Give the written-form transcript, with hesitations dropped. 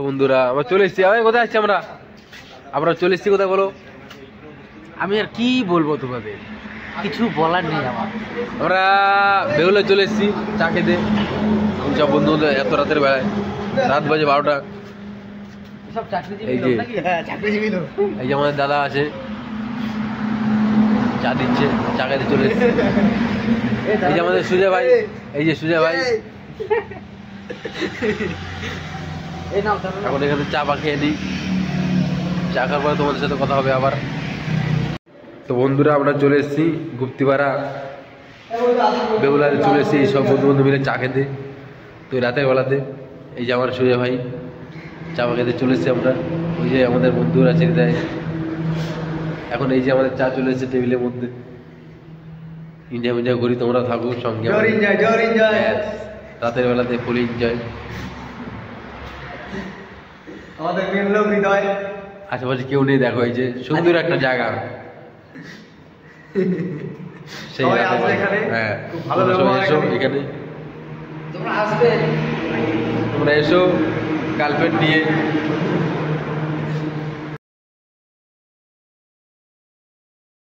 বন্ধুরা আমরা চলে এসেছি। কোথায় আসছি আমরা? আমরা চলে এসেছি কোথায় বলো? আমি আর কি বলবো তোমাদের, কিছু বলার নেই আমার। আমরা বেহুলা চলে এসেছি চা খেতে। সব বন্ধু বন্ধু এত রাতের বেলায়, রাত বাজে 12টা। এই যে আমাদের দাদা আছে, চা দিচ্ছে, চা খেতে চলে এসেছি। এই যে আমাদের সুজয় ভাই, এই যে সুজয় ভাই এখন এখানে চা পা খেয়ে দিই। চা খাওয়ার পরে তোমাদের সাথে কথা হবে আবার। তো বন্ধুরা আমরা চলে এসেছি গুপ্তিপাড়া বেহুলাতে চলে এসেছি সব বন্ধু বন্ধু মিলে চা খেতে। তো রাতের বেলাতে এই যে আমার সুজয় ভাই চা পা খেতে চলে এসেছি আমরা। ওই যে আমাদের বন্ধুরা ছেড়ে দেয়। এখন এই যে আমাদের চা চলে এসেছে টেবিলের মধ্যে। এনজয় করি, তোমরা থাকো সঙ্গে। রাতের বেলাতে ফুল এনজয়। আমাদের মেন লোক হৃদয়, আশেপাশে কেউ নেই, দেখো এই যে সুন্দর একটা জায়গা। সেই হ্যাঁ, এসো এখানে, তোমরা আসবে, তোমরা এসো গার্লফ্রেন্ড নিয়ে